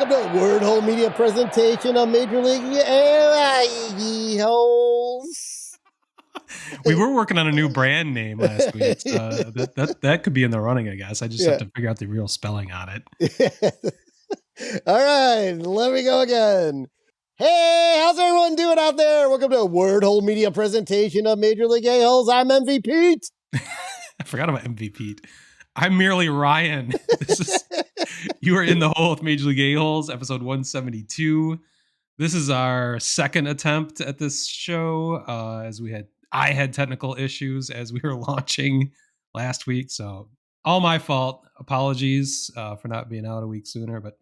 Welcome to the Word Hole Media presentation of Major League Holes. We were working on a new brand name last week. So that could be in the running, I guess. I just have to figure out the real spelling on it. All right, let me go again. Hey, how's everyone doing out there? Welcome to a Word Hole Media presentation of Major League Holes. I'm MVP. I forgot about MVP. I'm merely Ryan. You are in the hole with Major League A-Holes, episode 172. This is our second attempt at this show, as I had technical issues as we were launching last week. So all my fault. Apologies for not being out a week sooner, but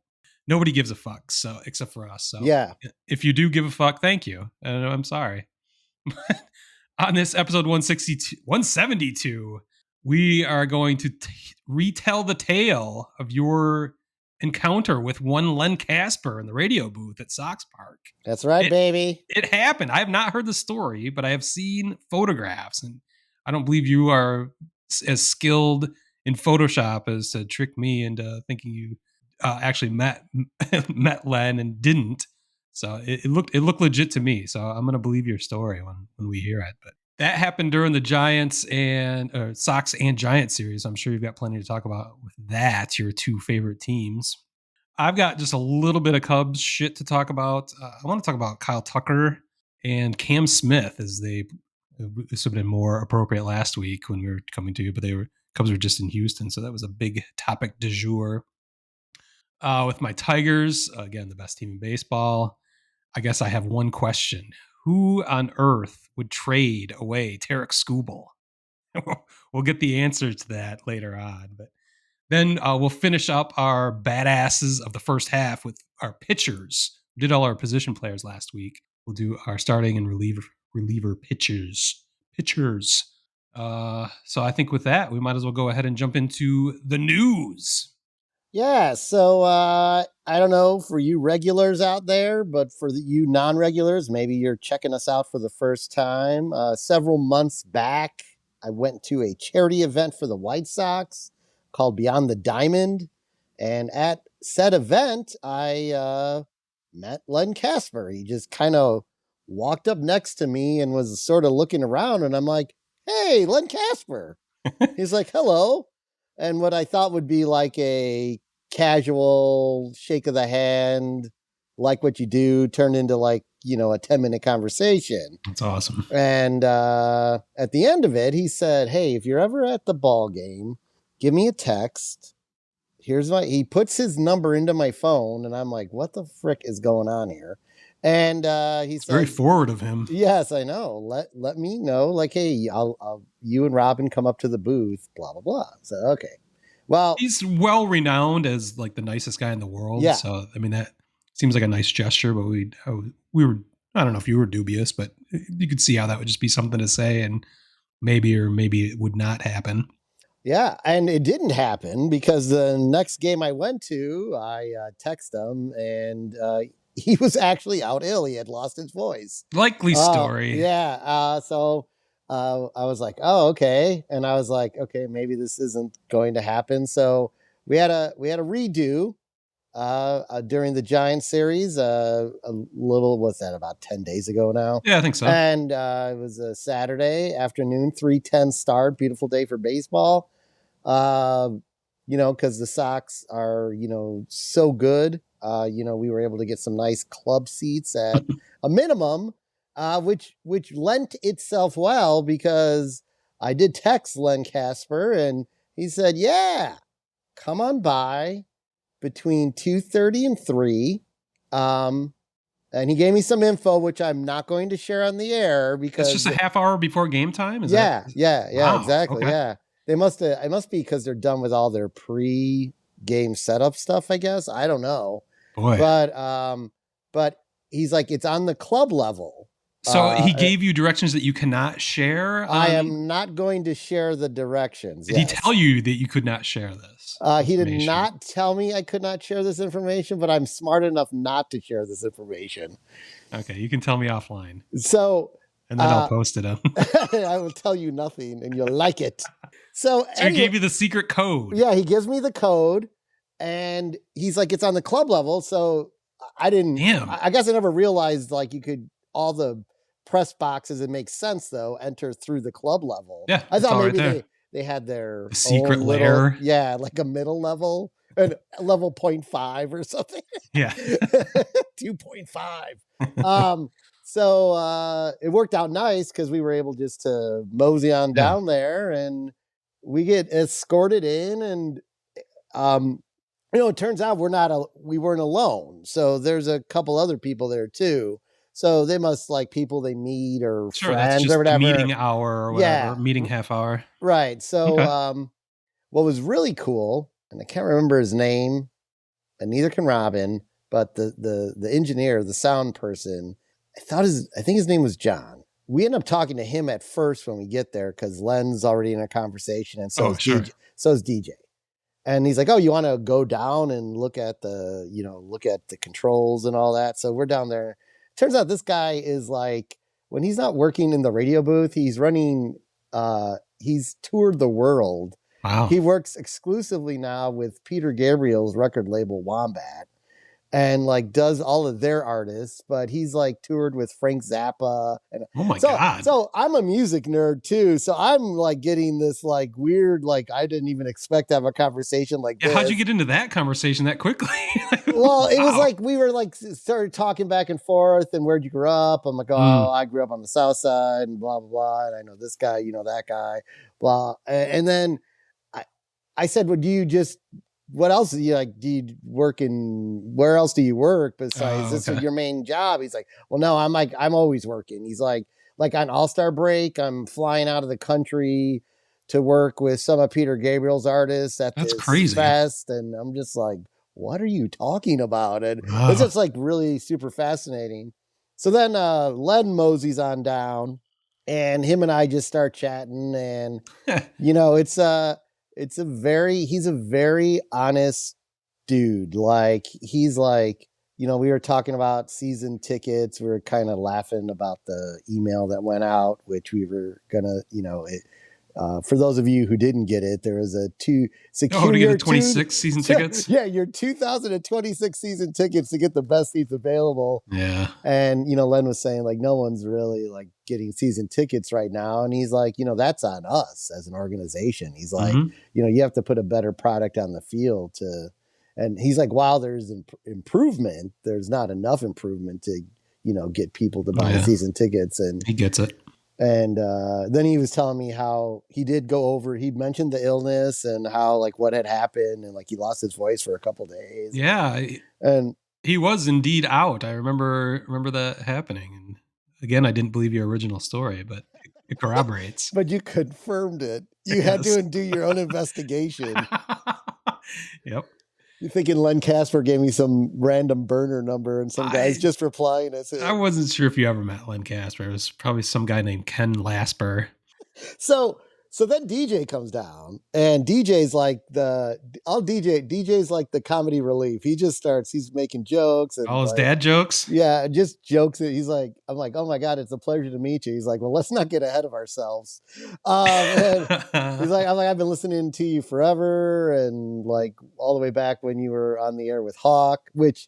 nobody gives a fuck. So except for us. So yeah, if you do give a fuck, thank you. And I'm sorry. On this episode 172, we are going to retell the tale of your encounter with one Len Kasper in the radio booth at Sox Park. That's right, baby. It happened. I have not heard the story, but I have seen photographs, and I don't believe you are as skilled in Photoshop as to trick me into thinking you actually met Len and didn't. So it looked legit to me. So I'm going to believe your story when we hear it. But that happened during the Giants and Sox and Giants series. I'm sure you've got plenty to talk about with that, your two favorite teams. I've got just a little bit of Cubs shit to talk about. I want to talk about Kyle Tucker and Cam Smith, as this would have been more appropriate last week when we were coming to you, but Cubs were just in Houston, so that was a big topic du jour. With my Tigers, again, the best team in baseball, I guess I have one question. Who on earth would trade away Tarik Skubal? We'll get the answer to that later on. But then we'll finish up our badasses of the first half with our pitchers. We did all our position players last week. We'll do our starting and reliever pitchers. So I think with that, we might as well go ahead and jump into the news. Yeah, so I don't know for you regulars out there, but for you non-regulars, maybe you're checking us out for the first time. Several months back, I went to a charity event for the White Sox called Beyond the Diamond. And at said event, I met Len Kasper. He just kind of walked up next to me and was sort of looking around. And I'm like, hey, Len Kasper. He's like, hello. And what I thought would be like a casual shake of the hand, like what you do, turned into like, a 10-minute conversation. That's awesome. And at the end of it, he said, hey, if you're ever at the ball game, give me a text. He puts his number into my phone, and I'm like, what the frick is going on here? And he said, very forward of him. Yes, I know. Let me know. Like, hey, I'll you and Robin come up to the booth. Blah blah blah. So okay, well, he's well renowned as like the nicest guy in the world. Yeah. So I mean that seems like a nice gesture. But we were, I don't know if you were dubious, but you could see how that would just be something to say, and maybe it would not happen. Yeah, and it didn't happen because the next game I went to, I texted him and. He was actually out ill. He had lost his voice. Likely story. Yeah. So I was like, oh, okay. And I was like, okay, maybe this isn't going to happen. So we had a redo during the Giants series. A little, what's that? About 10 days ago now. Yeah, I think so. And it was a Saturday afternoon, 3:10 start. Beautiful day for baseball. Because the Sox are so good. We were able to get some nice club seats at a minimum, which lent itself well because I did text Len Kasper and he said, yeah, come on by between 2:30 and 3. And he gave me some info, which I'm not going to share on the air because it's just a half hour before game time. Yeah, wow, exactly. Okay. Yeah. It must be because they're done with all their pre-game setup stuff, I guess. I don't know. Boy. But he's like, it's on the club level. So he gave you directions that you cannot share? I am not going to share the directions. Did he tell you that you could not share this? He did not tell me I could not share this information, but I'm smart enough not to share this information. Okay, you can tell me offline. So... And then I'll post it up. I will tell you nothing and you'll like it. So he gave you the secret code. Yeah, he gives me the code. and he's like, it's on the club level. So Damn. I guess I never realized like you could, all the press boxes, it makes sense though, enter through the club level. Yeah, I it's thought all right maybe there. they had their The secret own little, lair. yeah, like a middle level and level 0.5 or something. Yeah. 2.5. So it worked out nice because we were able just to mosey on Yeah. down there, and we get escorted in, and it turns out we weren't alone. So there's a couple other people there too. So they must like people they meet or Sure, that's friends or just the whatever. meeting hour or whatever, Yeah. meeting half hour. Right. So Okay. what was really cool, and I can't remember his name, and neither can Robin, but the engineer, the sound person, I think his name was John. We end up talking to him at first when we get there because Len's already in a conversation, and so Oh, is sure. DJ. So is DJ. And he's like, "Oh, you want to go down and look at the controls and all that?" So we're down there. Turns out this guy is like, when he's not working in the radio booth, he's running. He's toured the world. Wow. He works exclusively now with Peter Gabriel's record label Wombat, and like does all of their artists, but he's like toured with Frank Zappa. And Oh my so God. so I'm a music nerd too. So I'm like getting this like weird, like I didn't even expect to have a conversation like Yeah, how'd you this. get into that conversation that quickly? Well, it was Wow. like we were like started talking back and forth, and where'd you grow up? I'm like, oh, I grew up on the south side, and blah blah blah, and I know this guy, you know that guy, blah. And then I I said, well, what else do you like? Do you work where else do you work besides Oh, this is okay. your main job? He's like, well, no, I'm always working. He's like on All-Star break, I'm flying out of the country to work with some of Peter Gabriel's artists at That's this crazy. fest. And I'm just like, what are you talking about? And it's Wow. just like really super fascinating. So then Len moseys on down, and him and I just start chatting, and you know, he's a very honest dude. Like he's like, we were talking about season tickets. We were kind of laughing about the email that went out, which we were gonna, for those of you who didn't get it, there was Oh, secure to get the your two, 26 season tickets? yeah, your 2026 season tickets to get the best seats available. Yeah. And, Len was saying like, no one's really like getting season tickets right now. And he's like, that's on us as an organization. He's like, Mm-hmm. you have to put a better product on the field and he's like, while there's improvement, there's not enough improvement to, get people to buy season tickets. And he gets it. And then he was telling me how he mentioned the illness and how like what had happened, and like he lost his voice for a couple days. Yeah. And he was indeed out. I remember that happening. And again, I didn't believe your original story, but it corroborates. but you confirmed it. You had to do your own investigation. Yep. You're thinking Len Kasper gave me some random burner number and some guy's just replying as I wasn't sure if you ever met Len Kasper. It was probably some guy named Ken Lasper. So then DJ comes down, and DJ's like DJ's like the comedy relief. He's making jokes and All his like, dad jokes. yeah, just jokes. I'm like, oh my God, it's a pleasure to meet you. He's like, well, let's not get ahead of ourselves. And he's like, I've been listening to you forever, and like all the way back when you were on the air with Hawk, which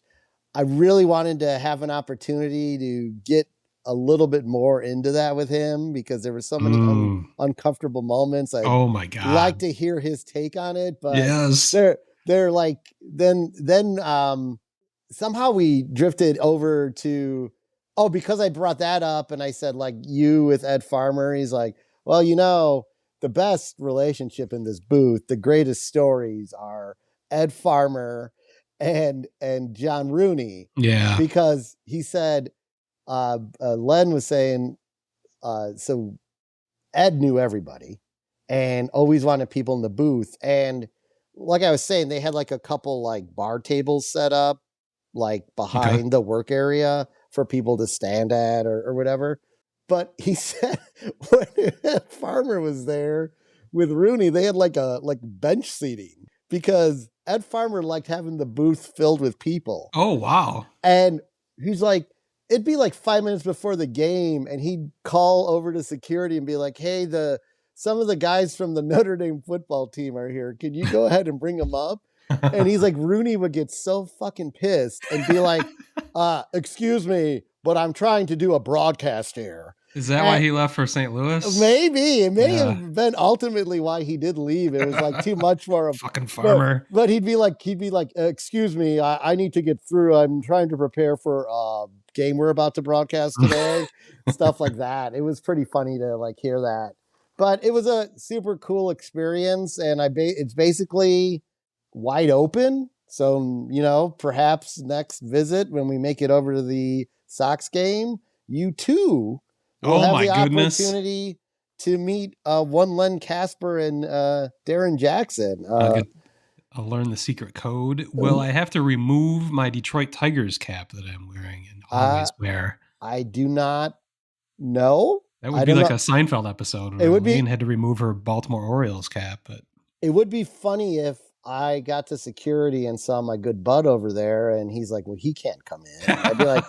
I really wanted to have an opportunity to get a little bit more into that with him because there were so many uncomfortable moments. Oh my God. Like to hear his take on it, but yes, they're like, then somehow we drifted over to, because I brought that up and I said like you with Ed Farmer. He's like, well, the best relationship in this booth, the greatest stories are Ed Farmer and John Rooney. Yeah. Because he said, Len was saying, so Ed knew everybody and always wanted people in the booth. And like I was saying, they had like a couple like bar tables set up like behind the work area for people to stand at or whatever. But he said when Farmer was there with Rooney, they had like bench seating because Ed Farmer liked having the booth filled with people. Oh, wow. And he's like, it'd be like 5 minutes before the game, and he'd call over to security and be like, hey, some of the guys from the Notre Dame football team are here. Can you go ahead and bring them up? And he's like, Rooney would get so fucking pissed and be like, excuse me, but I'm trying to do a broadcast here. Is that why And he left for St. Louis? maybe it may Yeah. have been ultimately why he did leave. It was like too much for him. Fucking farmer. But he'd be like, excuse me, I need to get through. I'm trying to prepare for game we're about to broadcast today. Stuff like that. It was pretty funny to like hear that. But it was a super cool experience, and it's basically wide open. So, perhaps next visit when we make it over to the Sox game, you too will have the opportunity to meet one Len Kasper and Darrin Jackson. I'll learn the secret code. Will I have to remove my Detroit Tigers cap that I'm wearing and always wear? I do not know. That would be like a Seinfeld episode where Elaine had to remove her Baltimore Orioles cap. But it would be funny if I got to security and saw my good bud over there, and he's like, "Well, he can't come in." I'd be like,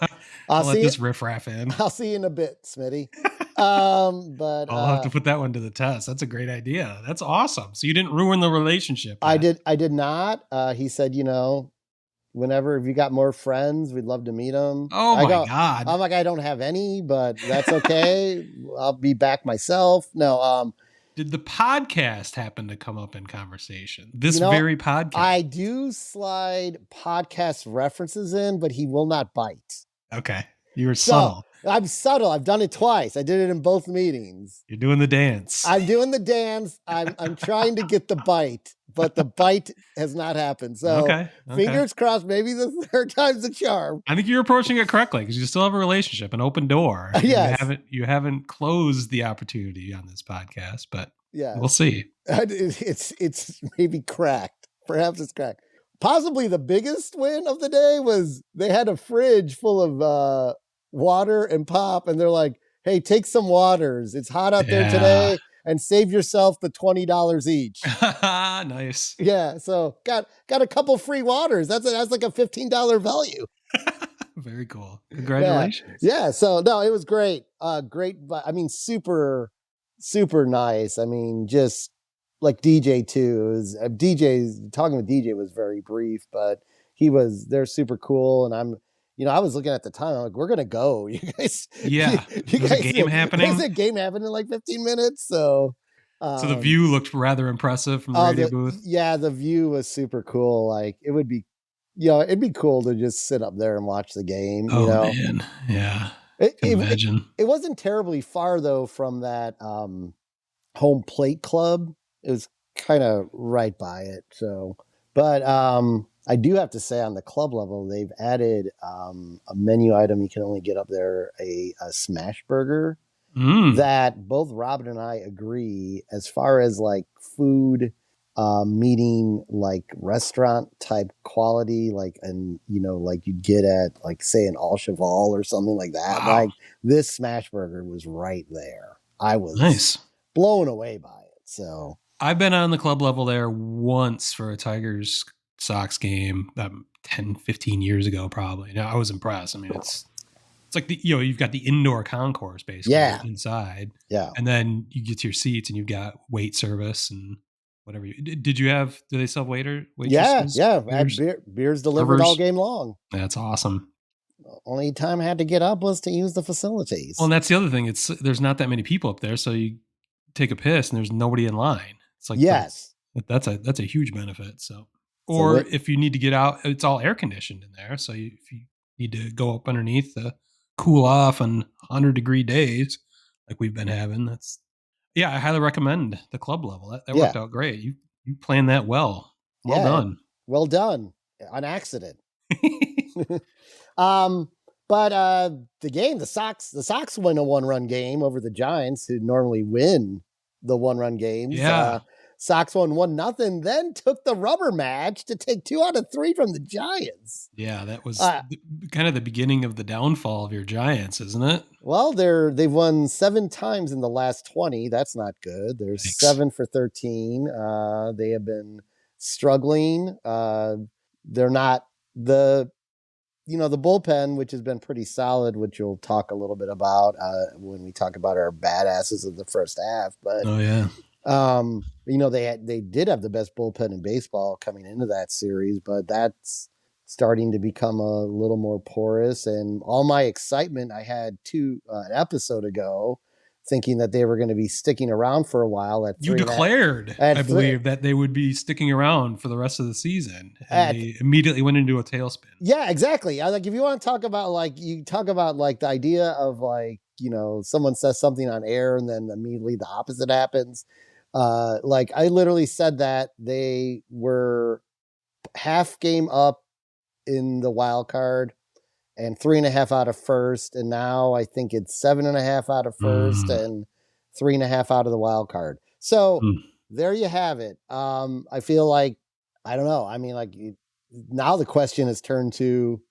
"I'll let this riffraff in. I'll see you in a bit, Smitty." But I'll have to put that one to the test. That's a great idea. That's awesome. So you didn't ruin the relationship. I did not. He said, whenever if you got more friends, we'd love to meet them. Oh my God. I'm like, I don't have any, but that's okay. I'll be back myself. No, did the podcast happen to come up in conversation? This very podcast? I do slide podcast references in, but he will not bite. Okay. You were subtle. I'm subtle. I've done it twice. I did it in both meetings. You're doing the dance. I'm doing the dance. I'm trying to get the bite, but the bite has not happened. So fingers crossed, maybe the third time's the charm. I think you're approaching it correctly because you still have a relationship, an open door. Yes. You haven't closed the opportunity on this podcast, but we'll see. It's maybe cracked. Perhaps it's cracked. Possibly the biggest win of the day was they had a fridge full of water and pop, and they're like, hey, take some waters. It's hot out there today, and save yourself the $20 each. Nice. Yeah, so got a couple free waters. That's like a $15 value. Very cool. Congratulations. Yeah, so no, it was great. Great, I mean, super, super nice. I mean, just like DJ too. Talking with DJ was very brief, but they're super cool, and I was looking at the time. I'm like, we're gonna go. You guys, there's a game happening. There's a game happening in like 15 minutes. So the view looked rather impressive from the radio booth. Yeah, the view was super cool. Like it would be, it'd be cool to just sit up there and watch the game. Man, yeah. Imagine. It wasn't terribly far though from that home plate club. It was kind of right by it. So, but I do have to say on the club level, they've added a menu item you can only get up there, a smash burger that both Robin and I agree as far as like food meeting like restaurant type quality, like, and like you'd get at like say an Al Cheval or something like that. Wow. Like this smash burger was right there. I was blown away by it. So I've been on the club level there once for a Tigers Sox game 10, 15 years ago, probably. Now I was impressed. I mean, it's like you've got the indoor concourse basically inside. Yeah. And then you get to your seats and you've got wait service and whatever. Do they sell waitresses? Yeah. I had beers delivered all game long. That's awesome. Only time I had to get up was to use the facilities. Well, and that's the other thing. There's not that many people up there, so you take a piss and there's nobody in line. It's like, that's a huge benefit. So, or if you need to get out, it's all air conditioned in there. So if you need to go up underneath to cool off on 100-degree days like we've been having, I highly recommend the club level. That worked out great. You planned that well. Well done. Well done. On accident. But the game, the Sox win a 1-run game over the Giants, who normally win the 1-run games. Yeah. Sox won 1-0, then took the rubber match to take 2 out of 3 from the Giants. Yeah, that was kind of the beginning of the downfall of your Giants, isn't it? Well, they've won 7 times in the last 20. That's not good. They're 7 for 13. They have been struggling. They're not the bullpen, which has been pretty solid, which you'll talk a little bit about when we talk about our badasses of the first half. But They did have the best bullpen in baseball coming into that series, but that's starting to become a little more porous. And all my excitement I had an episode ago, thinking that they were going to be sticking around for a while at You three and a declared, at I three believe, that they would be sticking around for the rest of the season, and at they immediately went into a tailspin. Yeah, exactly. Like if you want to talk about like the idea of like, someone says something on air and then immediately the opposite happens. Like I literally said that they were half game up in the wild card and 3.5 out of first. And now I think it's 7.5 out of first Mm, and 3.5 out of the wild card. So mm. there you have it. I feel like, I don't know. I mean, like now the question is turned to,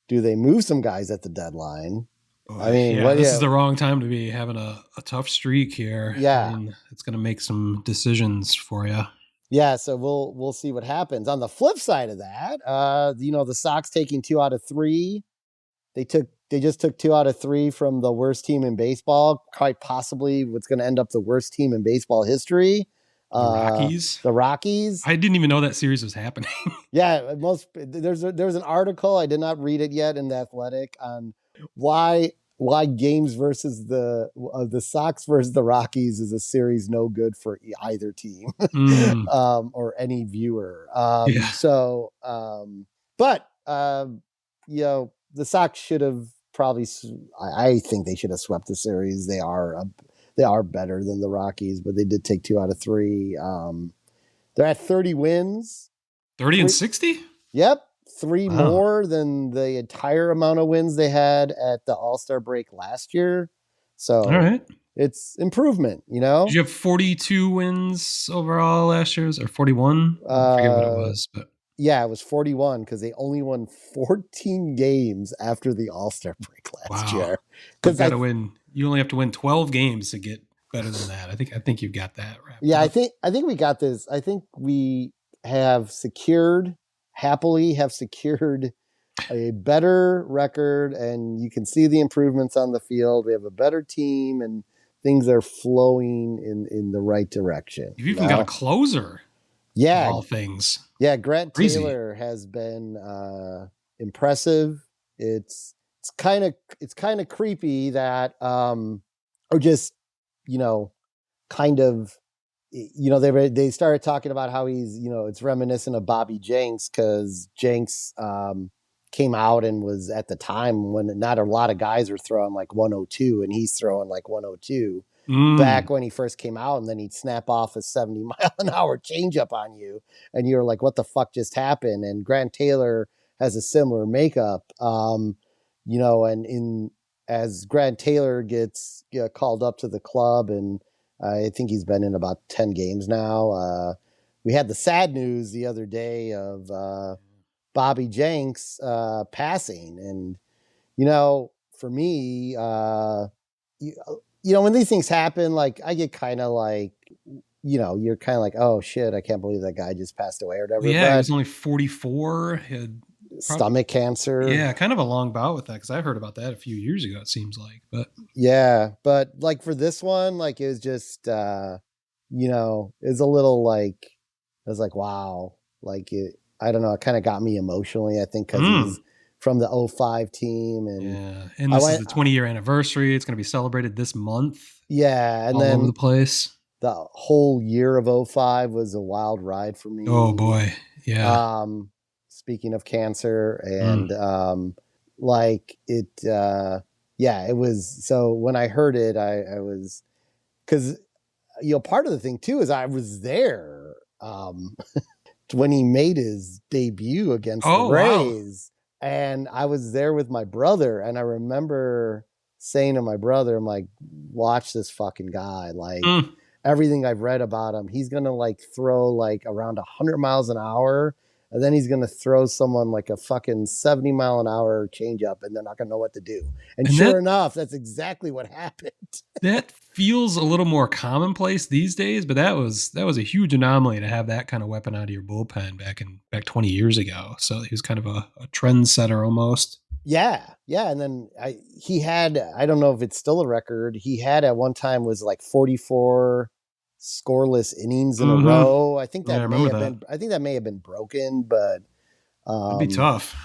do they move some guys at the deadline? I Boy, mean, yeah, what? this is Yeah, the wrong time to be having a tough streak here. I yeah, mean, it's going to make some decisions for you. yeah. So we'll see what happens. On the flip side of that, the Sox taking 2 out of 3. They just took 2 out of 3 from the worst team in baseball, quite possibly what's going to end up the worst team in baseball history. The Rockies. The Rockies. I didn't even know that series was happening. Yeah, there's an article, I did not read it yet, in the Athletic on why games versus the Sox versus the Rockies is a series no good for either team, Mm, or any viewer. yeah. But the Sox should have probably. I think they should have swept the series. They are better than the Rockies, but they did take 2 out of 3. They're at 30 wins. 30 and 60? Yep. 3 Wow. more than the entire amount of wins they had at the All-Star break last year. All So right. it's improvement, Did you have 42 wins overall last year or 41? I forget what it Uh, was, but yeah, it was 41 because they only won 14 games after the All-Star break last wow. year. You've Because got to win. You only have to win 12 games to get better than that. I think you've got that wrapped yeah, up. I think we got this. I think we have happily have secured a better record, and you can see the improvements on the field. We have a better team, and things are flowing in the right direction. You've even got a closer of Yeah, all things. yeah. Grant Crazy. Taylor has been impressive. It's kind of creepy that or just you know kind of they started talking about how he's it's reminiscent of Bobby Jenks, because Jenks came out and was at the time when not a lot of guys were throwing like 102 and he's throwing like 102 back Mm. when he first came out, and then he'd snap off a 70-mile-an-hour changeup on you and you're like, what the fuck just happened? And Grant Taylor has a similar makeup. And in as Grant Taylor gets called up to the club, and I think he's been in about 10 games now. We had the sad news the other day of Bobby Jenks passing. And, for me, when these things happen, like I get kind of like, you're kind of like, oh shit, I can't believe that guy just passed away or Well, whatever. yeah, he But was only 44. He had probably, stomach cancer. yeah, kind of a long bout with that because I heard about that a few years ago, it seems like. But Yeah. But like for this one, like it was just, it's a little like, I was like, wow, like I don't know. It kind of got me emotionally, I think, because he's mm, from the '05 team. And yeah. And I this is went, the 20-year anniversary. It's going to be celebrated this month yeah. And all over the then place. the whole year of '05 was a wild ride for Oh, me. boy. Yeah. Um, Speaking of cancer, and Mm. like it, yeah, it was. So when I heard it, I was, because part of the thing too is I was there when he made his debut against the Oh, wow. Rays, and I was there with my brother, and I remember saying to my brother, I'm like, watch this fucking guy, like Mm. everything I've read about him, he's gonna like throw like around 100 miles an hour, and then he's gonna throw someone like a fucking 70-mile-an-hour changeup, and they're not gonna know what to do. And And sure that enough, that's exactly what happened. that feels a little more commonplace these days, but that was a huge anomaly to have that kind of weapon out of your bullpen back 20 years ago. So he was kind of a trendsetter almost. Yeah, yeah, and then he had, I don't know if it's still a record. He had at one time was like 44 scoreless innings in a Mm-hmm. row. I think Yeah, I that may remember have that. been. I think that may have been broken, but That'd be um, tough.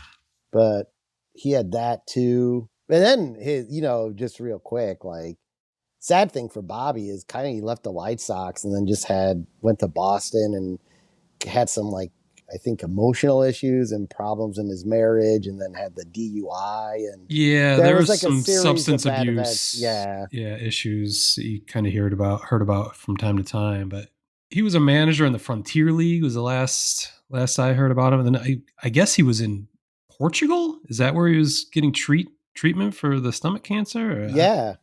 but he had that too. And then his, just real quick, like sad thing for Bobby is kind of he left the White Sox and then just went to Boston and had some like I think emotional issues and problems in his marriage, and then had the DUI, and Yeah, there there was was like a some series of substance bad events. abuse, Yeah, yeah, issues you kind of heard about from time to time. But he was a manager in the Frontier League. Was the last I heard about him, and then I guess he was in Portugal. Is that where he was getting treatment for the stomach cancer?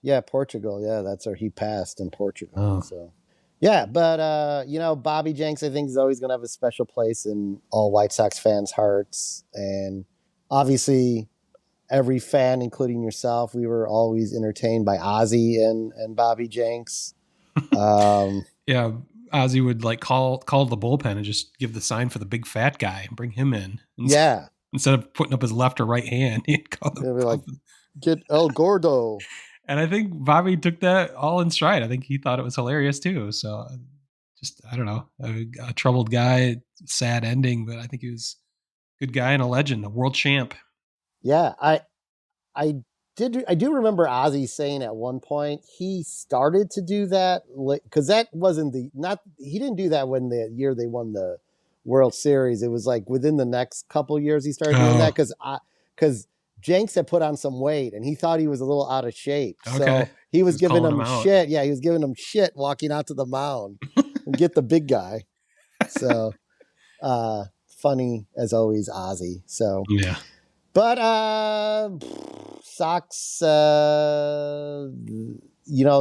yeah, Portugal. Yeah, that's where he passed in Portugal. Oh, So, yeah, but Bobby Jenks, I think, is always going to have a special place in all White Sox fans' hearts, and obviously, every fan, including yourself, we were always entertained by Ozzy and Bobby Jenks. Um, yeah. Ozzy would like call the bullpen and just give the sign for the big fat guy and bring him in. And yeah, instead of putting up his left or right hand, he'd they'll be like, "Get El Gordo." and I think Bobby took that all in stride. I think he thought it was hilarious too. So just, I don't know, a troubled guy, sad ending, but I think he was a good guy and a legend, a world champ. Yeah, I I do remember Ozzy saying at one point he started to do that because that wasn't the not he didn't do that when the year they won the World Series. It was like within the next couple years he started doing that Oh, because Jenks had put on some weight and he thought he was a little out of shape, okay. so he He was was giving calling him him out. shit. Yeah, he was giving him shit walking out to the mound and get the big guy. So funny as always, Ozzy. So Yeah. but Sox,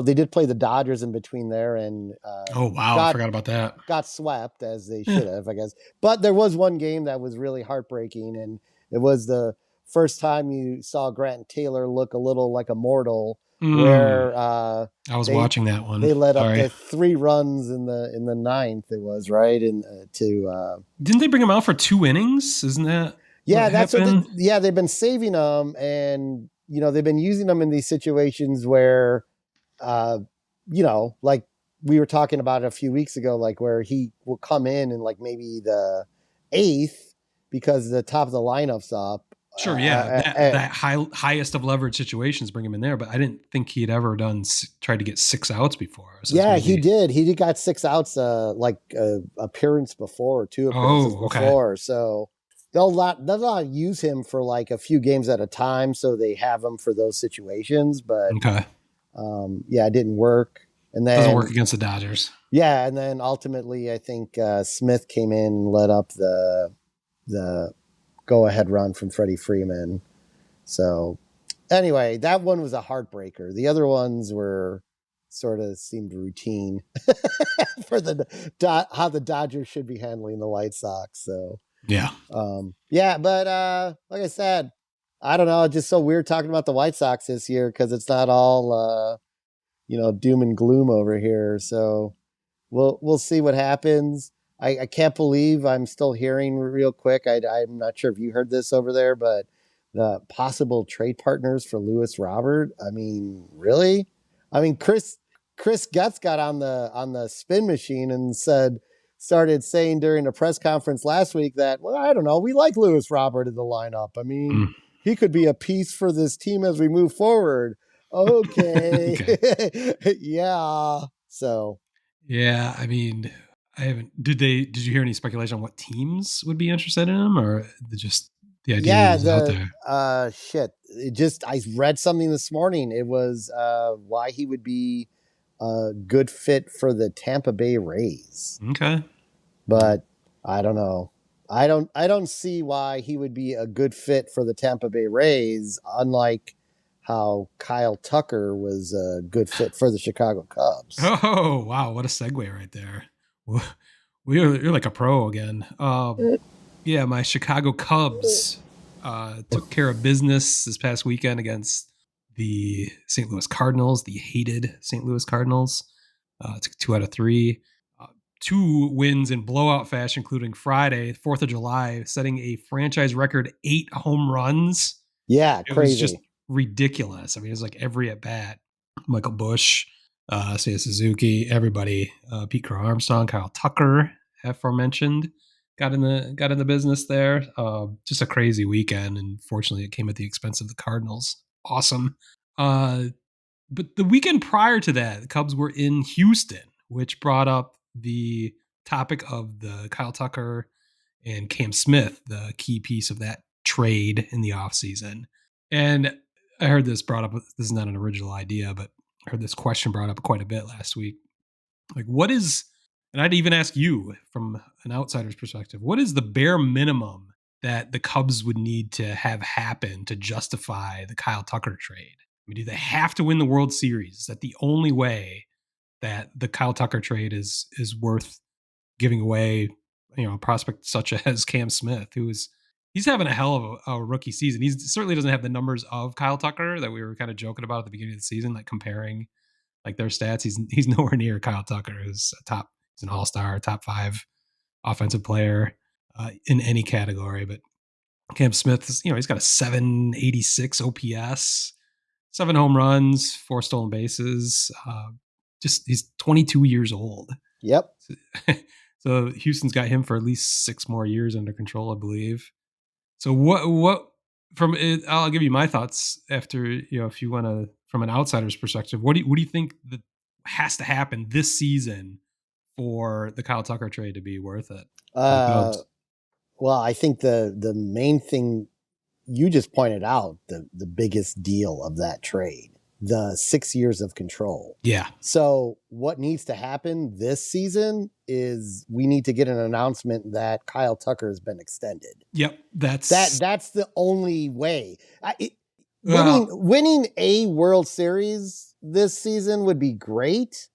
they did play the Dodgers in between there, and Oh, wow. I got forgot about that. got swept as they Yeah. should have, I guess. But there was one game that was really heartbreaking, and it was the first time you saw Grant Taylor look a little like a mortal, Mm, where I was they watching that one. they led up Sorry. to 3 runs in the ninth. It was right, and to Didn't they bring him out for 2 innings? Isn't that what yeah, that's what. happened? Yeah, they've been saving them, and they've been using them in these situations where, uh, like we were talking about a few weeks ago, like where he will come in and like maybe the eighth because the top of the lineup's up. Sure, yeah, that highest of leverage situations bring him in there, but I didn't think he'd ever tried to get 6 outs before. So it's Yeah, he maybe. did. He did got 6 outs, like appearance before, 2 appearances Oh, okay, before. So they'll not use him for like a few games at a time. So they have him for those situations, but okay. yeah, it didn't work. And Doesn't work then against the Dodgers. yeah, and then ultimately, I think Smith came in and led up the go ahead run from Freddie Freeman. So anyway, that one was a heartbreaker. The other ones were sort of seemed routine for how the Dodgers should be handling the White Sox. So Yeah. yeah, but like I said, I don't know. It's just so weird talking about the White Sox this year because it's not all doom and gloom over here. So we'll see what happens. I can't believe I'm still hearing real quick. I'm not sure if you heard this over there, but the possible trade partners for Lewis Robert. I mean, really? I mean, Chris Getz got on the spin machine and started saying during a press conference last week that, well, I don't know, we like Lewis Robert in the lineup. I mean, Mm. he could be a piece for this team as we move forward. Okay. Okay. Yeah. So Yeah, I mean, I haven't. Did you hear any speculation on what teams would be interested in him, or just the idea yeah, was out the there? shit. I read something this morning. It was why he would be a good fit for the Tampa Bay Rays. Okay. But I don't know. I don't see why he would be a good fit for the Tampa Bay Rays, unlike how Kyle Tucker was a good fit for the Chicago Cubs. Oh, wow, what a segue right there. You're like a pro again. Yeah, my Chicago Cubs took care of business this past weekend against the St. Louis Cardinals, the hated St. Louis Cardinals. Took 2 out of 3. Uh, 2 wins in blowout fashion, including Friday, 4th of July, setting a franchise record 8 home runs. Yeah, It was just crazy. ridiculous. I mean, it was like every at bat. Michael Bush, Seiya Suzuki, everybody, Pete Crow Armstrong, Kyle Tucker, aforementioned, got in the business there. Just a crazy weekend, and fortunately, it came at the expense of the Cardinals. Awesome. Uh, but the weekend prior to that, the Cubs were in Houston, which brought up the topic of the Kyle Tucker and Cam Smith, the key piece of that trade in the offseason. And I heard this brought up. This is not an original idea, but I heard this question brought up quite a bit last week. Like, what is, and I'd even ask you from an outsider's perspective, what is the bare minimum that the Cubs would need to have happen to justify the Kyle Tucker trade? I mean, do they have to win the World Series? Is that the only way that the Kyle Tucker trade is worth giving away, a prospect such as Cam Smith, he's having a hell of a rookie season. He certainly doesn't have the numbers of Kyle Tucker that we were kind of joking about at the beginning of the season, like comparing like their stats. He's nowhere near Kyle Tucker, who's he's an all-star, top 5 offensive player in any category. But Cam Smith is, he's got a 786 OPS, 7 home runs, 4 stolen bases. Just he's 22 years old. Yep. So Houston's got him for at least 6 more years under control, I believe. So what from it, I'll give you my thoughts after, if you want to, from an outsider's perspective, what do you think that has to happen this season for the Kyle Tucker trade to be worth it? Well, I think the main thing you just pointed out, the biggest deal of that trade, the 6 years of control. Yeah. So what needs to happen this season is we need to get an announcement that Kyle Tucker has been extended. Yep. That's the only way. Winning a World Series this season would be great.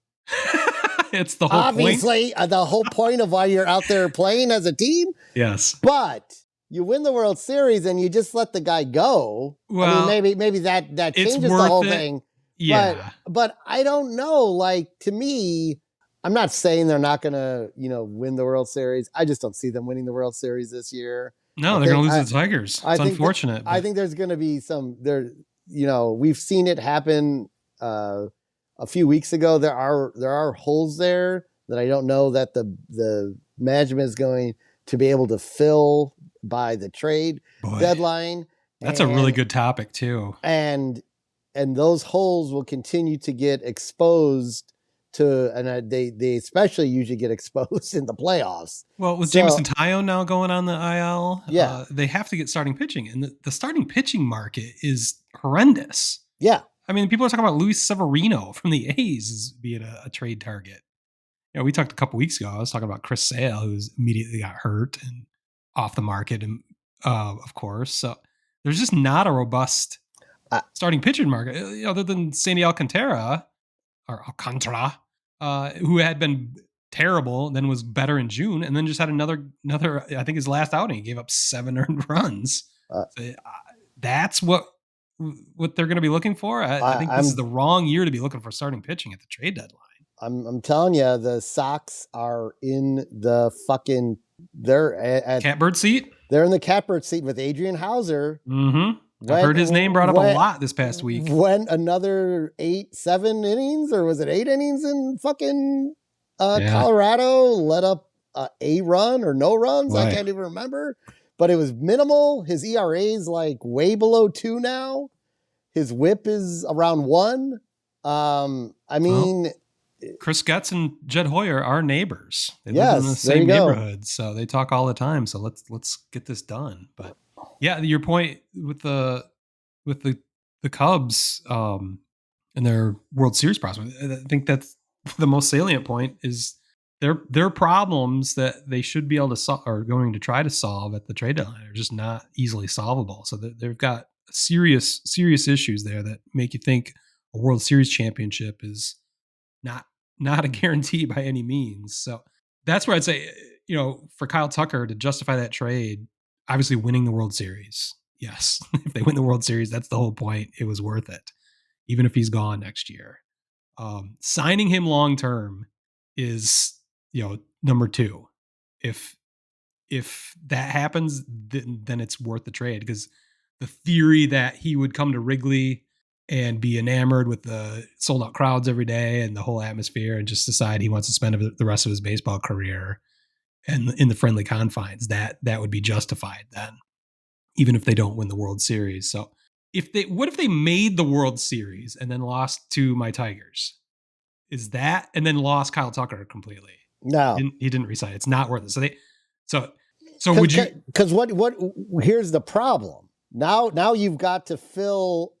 It's the whole Obviously, the whole point of why you're out there playing as a team. Yes. But you win the World Series and you just let the guy go. Well, I mean, maybe that changes the whole thing. Yeah. But I don't know. Like, to me, I'm not saying they're not going to, win the World Series. I just don't see them winning the World Series this year. No, they're going to lose the Tigers. It's unfortunate. I think there's going to be we've seen it happen a few weeks ago. There are holes there that I don't know that the management is going to be able to fill by the trade deadline. That's a really good topic too. And those holes will continue to get exposed and they especially usually get exposed in the playoffs. Well, with Jameson Taillon now going on the IL, they have to get starting pitching, and the starting pitching market is horrendous. Yeah. I mean, people are talking about Luis Severino from the A's as being a trade target. We talked a couple weeks ago. I was talking about Chris Sale, who's immediately got hurt and off the market, and of course. So there's just not a robust starting pitching market, other than Sandy Alcantara, who had been terrible, then was better in June, and then just had another. I think his last outing, he gave up 7 earned runs. That's what they're going to be looking for. I think this is the wrong year to be looking for starting pitching at the trade deadline. I'm telling you, the Sox are in the fucking. They're at catbird seat. They're in the catbird seat with Adrian Hauser. Mm-hmm. I've heard his name brought up a lot this past week. Went another 7 innings, or was it 8 innings in fucking Colorado? Let up a run or no runs. Right. I can't even remember. But it was minimal. His ERA is like way below 2 now. His WHIP is around 1. I mean, Chris Getz and Jed Hoyer are neighbors. They live in the same neighborhood, so they talk all the time. So let's get this done. But yeah, your point with the Cubs and their World Series prospect, I think that's the most salient point is their problems that they should be able to solve, or going to try to solve at the trade deadline, are just not easily solvable. So they've got serious issues there that make you think a World Series championship is not a guarantee by any means. So that's where I'd say, for Kyle Tucker to justify that trade, obviously winning the World Series. Yes. If they win the World Series, that's the whole point. It was worth it, even if he's gone next year. Signing him long-term is, number 2. If that happens, then it's worth the trade, because the theory that he would come to Wrigley and be enamored with the sold out crowds every day and the whole atmosphere, and just decide he wants to spend the rest of his baseball career and in the friendly confines, that would be justified then, even if they don't win the World Series. So what if they made the World Series and then lost to my Tigers? Is that, and then lost Kyle Tucker completely? No, He didn't resign. It's not worth it. So would you? Because what? Here's the problem. Now you've got to fill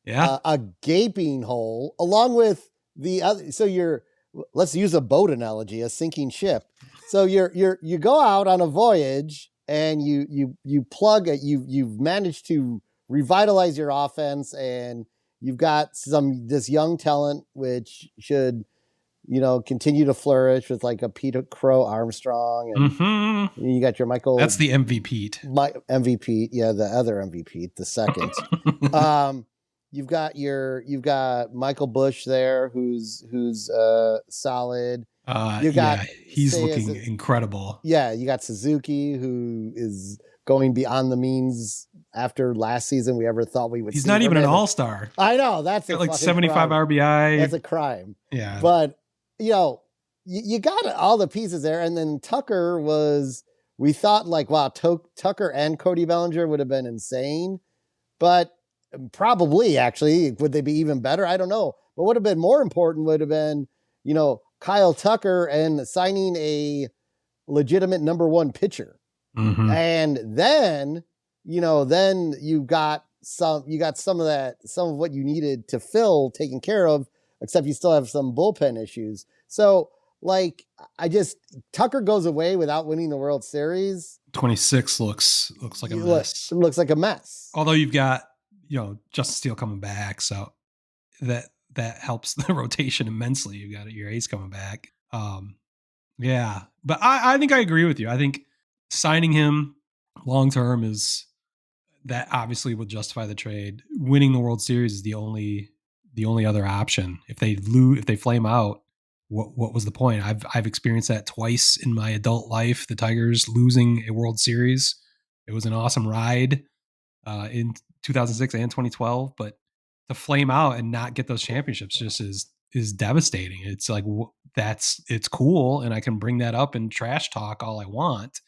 a gaping hole along with the other. So let's use a boat analogy, a sinking ship. So you go out on a voyage and you plug it. You've managed to revitalize your offense, and you've got this young talent which should continue to flourish with like a Peter Crow Armstrong, and you got your Michael. That's the MVP. MVP, yeah, the other MVP, the second. You've got Michael Bush there, who's solid. He's looking incredible. Yeah, you got Suzuki, who is going beyond the means after last season we ever thought we would. He's not even an all-star. I know, that's like 75 crime. RBI. That's a crime. Yeah, but you got all the pieces there, and then Tucker was. We thought like, wow, Tucker and Cody Bellinger would have been insane, but probably actually would they be even better? I don't know. But what would have been more important would have been, Kyle Tucker and signing a legitimate number one pitcher. Mm-hmm. And then, then you got some of what you needed to fill taken care of, except you still have some bullpen issues. So Tucker goes away without winning the World Series. 26 looks like a mess. Looks like a mess. Although you've got, Justin Steele coming back, so that helps the rotation immensely. You got your ace coming back. Yeah, but I think I agree with you. I think signing him long term is that obviously will justify the trade. Winning the World Series is the only other option. If they flame out, what was the point? I've experienced that twice in my adult life. The Tigers losing a World Series. It was an awesome ride in 2006 and 2012, but to flame out and not get those championships just is devastating. It's like it's cool, and I can bring that up and trash talk all I want,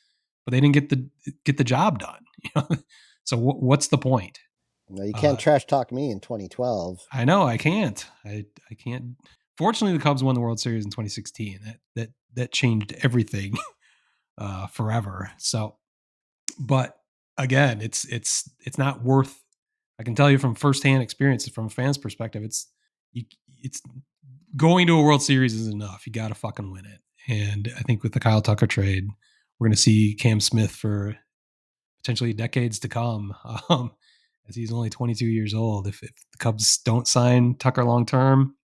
but they didn't get the job done. So what's the point? No, you can't trash talk me in 2012. I know I can't. I can't. Fortunately, the Cubs won the World Series in 2016. That changed everything forever. So, but again, it's not worth. I can tell you from firsthand experience, from a fan's perspective, it's going to a World Series is enough. You got to fucking win it. And I think with the Kyle Tucker trade, we're going to see Cam Smith for potentially decades to come, as he's only 22 years old. If the Cubs don't sign Tucker long term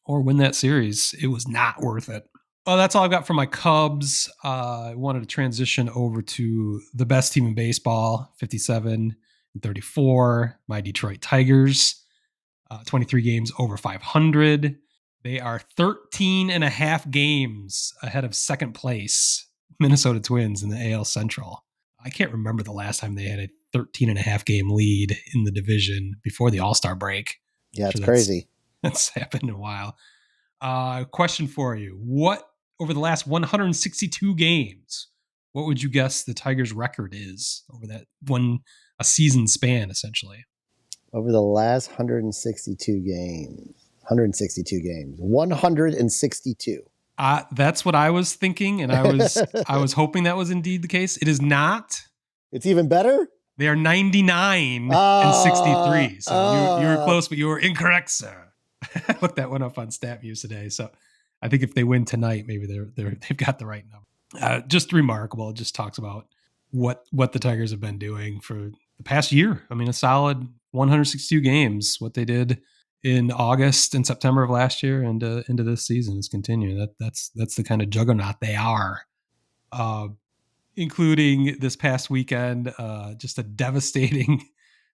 or win that series, it was not worth it. Oh, that's all I've got for my Cubs. I wanted to transition over to the best team in baseball, 57-34, my Detroit Tigers, 23 games over 500. They are 13 and a half games ahead of second place, Minnesota Twins in the AL Central. I can't remember the last time they had a 13 and a half game lead in the division before the All-Star break. Yeah, it's crazy. That's happened in a while. Question for you. What, over the last 162 games, what would you guess the Tigers' record is over that a season span, essentially? Over the last 162 games. 162. That's what I was thinking, and I was hoping that was indeed the case. It is not. It's even better? They are 99 and 63. So you were close, but you were incorrect, sir. I looked that one up on StatMuse today. So I think if they win tonight, maybe they've got the right number. Just remarkable. It just talks about what the Tigers have been doing for the past year. I mean, a solid 162 games. What they did in August and September of last year and into this season is continuing. That's the kind of juggernaut they are. Including this past weekend, just a devastating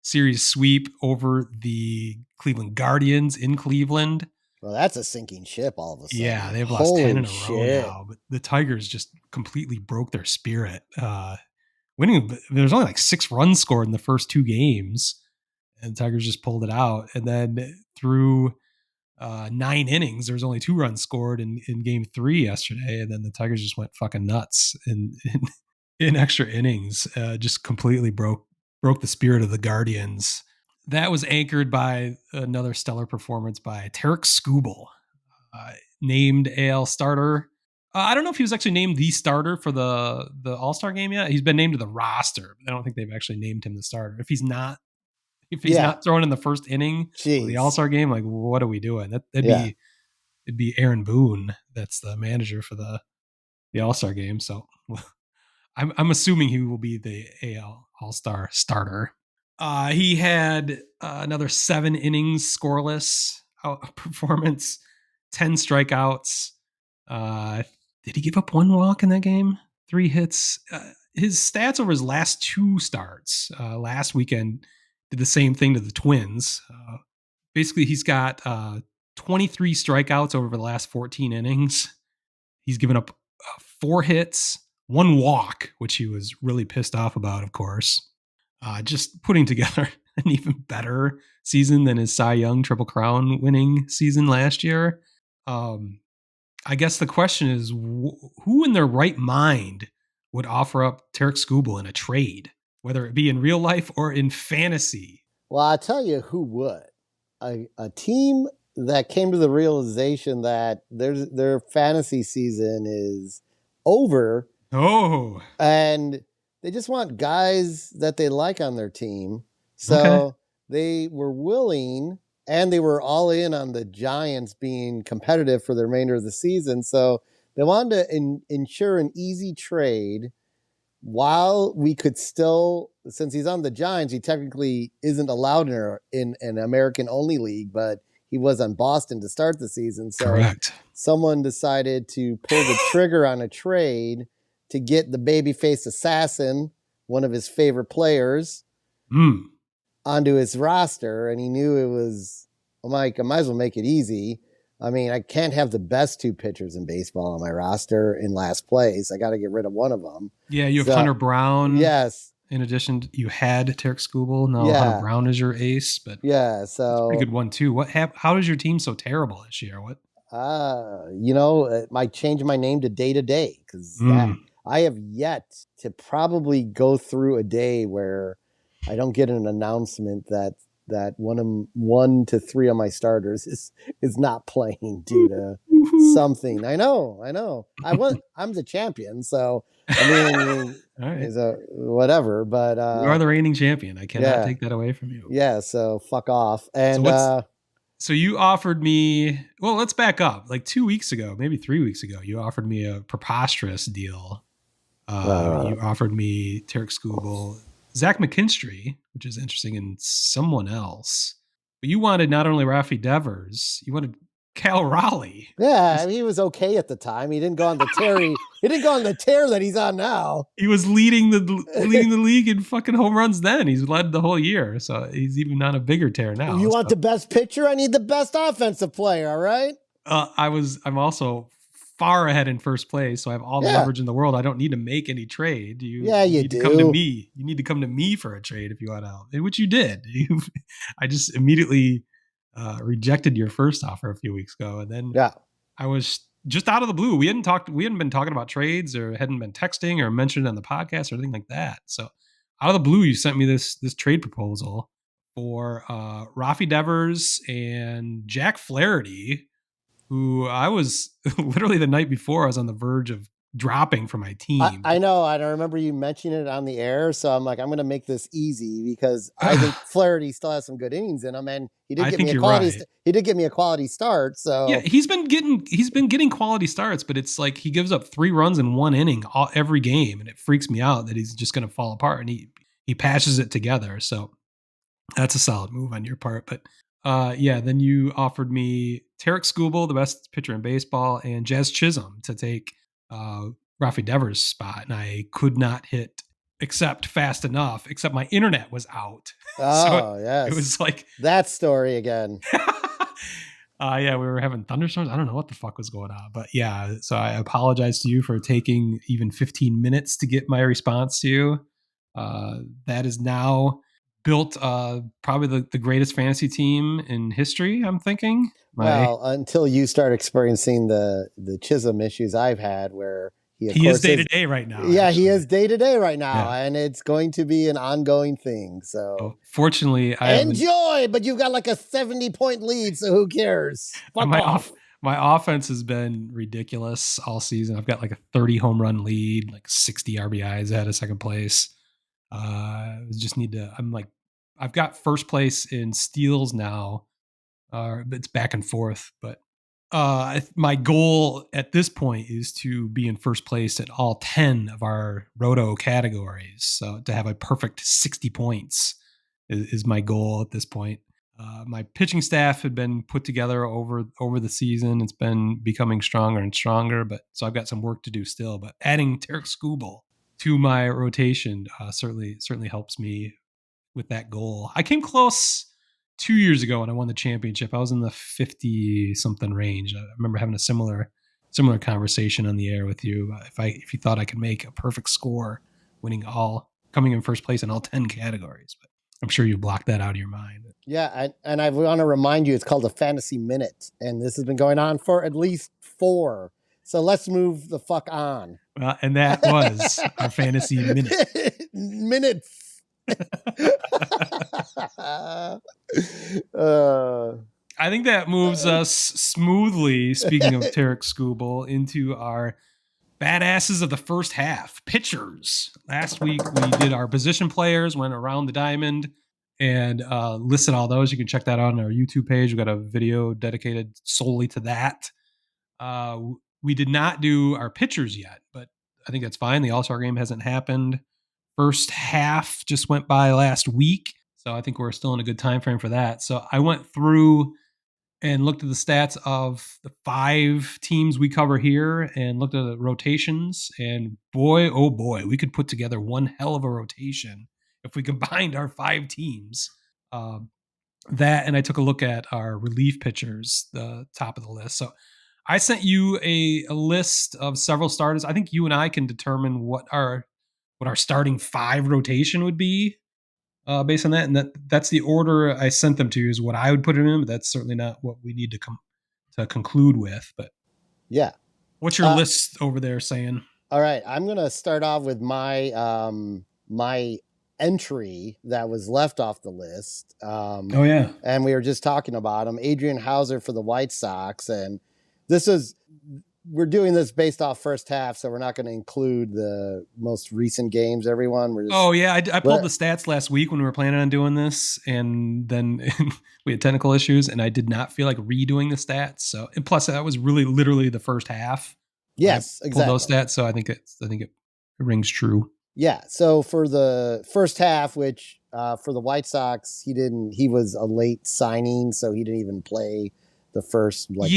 series sweep over the Cleveland Guardians in Cleveland. Well, that's a sinking ship all of a sudden. Yeah, they've lost 10 in a row now, but the Tigers just completely broke their spirit. Winning, there's only like 6 runs scored in the first 2 games, and the Tigers just pulled it out. And then through 9 innings, there was only 2 runs scored in game 3 yesterday, and then the Tigers just went fucking nuts in extra innings. Just completely broke the spirit of the Guardians. That was anchored by another stellar performance by Tarik Skubal, uh, named AL starter. I don't know if he was actually named the starter for the All Star game yet. He's been named to the roster. I don't think they've actually named him the starter. If he's Yeah. not throwing in the first inning of the All Jeez. Star game, like what are we doing? Yeah. It'd be Aaron Boone. That's the manager for the All Star game. So I'm assuming he will be the AL All Star starter. He had another 7 innings scoreless performance, 10 strikeouts. Uh, did he give up 1 walk in that game? 3 hits. His stats over his last 2 starts last weekend did the same thing to the Twins. Basically, he's got 23 strikeouts over the last 14 innings. He's given up 4 hits, 1 walk, which he was really pissed off about, of course. Just putting together an even better season than his Cy Young Triple Crown winning season last year. I guess the question is, who in their right mind would offer up Tarik Skubal in a trade, whether it be in real life or in fantasy? Well, I'll tell you who would. A team that came to the realization that their fantasy season is over. Oh, And they just want guys that they like on their team. okay. So they were willing, and they were all in on the Giants being competitive for the remainder of the season. So they wanted to ensure an easy trade while we could still, since he's on the Giants, he technically isn't allowed in an American only league, but he was on Boston to start the season. So Correct. someone decided to pull the trigger on a trade to get the babyface assassin, one of his favorite players, onto his roster. And he knew it was, well, Mike, I might as well make it easy. I mean, I can't have the best 2 pitchers in baseball on my roster in last place. I got to get rid of one of them. Yeah, you have Hunter Brown. Yes. In addition, you had Tarik Skubal. Now Hunter Yeah. Brown is your ace, but Yeah. it's a pretty good one too. How is your team so terrible this year? What? It might change my name to Day to Day because I have yet to probably go through a day where I don't get an announcement that one to 3 of my starters is not playing due to something. I know. I'm the champion, so I mean, all right. Whatever. But you are the reigning champion. I cannot take that away from you. Yeah. So fuck off. And so you offered me. Well, let's back up. Like 2 weeks ago, maybe 3 weeks ago, you offered me a preposterous deal. You offered me Tarik Skubal, Zach McKinstry, which is interesting, and someone else. But you wanted not only Rafi Devers, you wanted Cal Raleigh. Yeah, I mean, he was okay at the time. He didn't go on the tear. He didn't go on the tear that he's on now. He was leading the league in fucking home runs then. He's led the whole year, so he's even on a bigger tear now. You want the best pitcher? I need the best offensive player. All right. I'm also far ahead in first place, so I have all the leverage in the world. I don't need to make any trade. You need to come to me. You need to come to me for a trade if you want out, which you did. I just immediately rejected your first offer a few weeks ago, and then I was just out of the blue. We hadn't been talking about trades, or hadn't been texting or mentioned it on the podcast or anything like that. So out of the blue, you sent me this trade proposal for Rafi Devers and Jack Flaherty, who I was literally the night before, I was on the verge of dropping from my team. I know. I don't remember you mentioning it on the air. So I'm like, I'm going to make this easy because I think Flaherty still has some good innings in him, and he did give me a quality. Right. He did give me a quality start. So yeah, he's been getting quality starts, but it's like he gives up 3 runs in 1 inning every game, and it freaks me out that he's just going to fall apart. And he patches it together. So that's a solid move on your part. But then you offered me Tarik Skubal, the best pitcher in baseball, and Jazz Chisholm to take Rafi Devers' spot, and I could not hit accept fast enough. Except my internet was out. Oh, yes, it was like that story again. We were having thunderstorms. I don't know what the fuck was going on, but yeah. So I apologize to you for taking even 15 minutes to get my response to you. That is now built probably the greatest fantasy team in history. I'm thinking my Well, until you start experiencing the Chisholm issues I've had, where he, of he is course, day to is. day right now. Yeah, he Actually, is day to day right now, yeah. and it's going to be an ongoing thing. So So fortunately, I haven't. enjoy, but you've got like a 70-point lead, so who cares? Fuck My off. offense has been ridiculous all season. I've got like a 30 home run lead, like 60 RBIs ahead of second place. Just need to. I've got first place in steals now. It's back and forth, but my goal at this point is to be in first place at all 10 of our roto categories. So to have a perfect 60 points is my goal at this point. My pitching staff had been put together over the season. It's been becoming stronger and stronger, but so I've got some work to do still. But adding Tarik Skubal to my rotation certainly helps me with that goal. I came close 2 years ago when I won the championship. I was in the 50 something range. I remember having a similar conversation on the air with you. If you thought I could make a perfect score, coming in first place in all 10 categories, but I'm sure you blocked that out of your mind. Yeah, and I want to remind you, it's called a fantasy minute, and this has been going on for at least 4. So let's move the fuck on. And that was our fantasy minute. Minutes. I think that moves us smoothly, speaking of Tarik Skubal, into our badasses of the first half. Pitchers. Last week we did our position players, went around the diamond, and listed all those. You can check that out on our YouTube page. We've got a video dedicated solely to that. We did not do our pitchers yet, but I think that's fine. The All-Star game hasn't happened. First half just went by last week, so I think we're still in a good time frame for that. So I went through and looked at the stats of the 5 teams we cover here and looked at the rotations. And boy, oh boy, we could put together one hell of a rotation if we combined our 5 teams. That, and I took a look at our relief pitchers, the top of the list. So I sent you a list of several starters. I think you and I can determine what our starting 5 rotation would be based on that, and that's the order I sent them to is what I would put them in, but that's certainly not what we need to conclude with. But yeah, what's your list over there saying? All right, I'm gonna start off with my entry that was left off the list. Oh yeah, and we were just talking about him, Adrian Hauser for the White Sox, and we're doing this based off first half, so we're not going to include the most recent games. Everyone, I pulled the stats last week when we were planning on doing this, and then we had technical issues, and I did not feel like redoing the stats. So, and plus, that was really literally the first half. Yes, exactly. Pulled those stats, so I think it rings true. Yeah. So for the first half, which for the White Sox, he was a late signing, so he didn't even play the first month.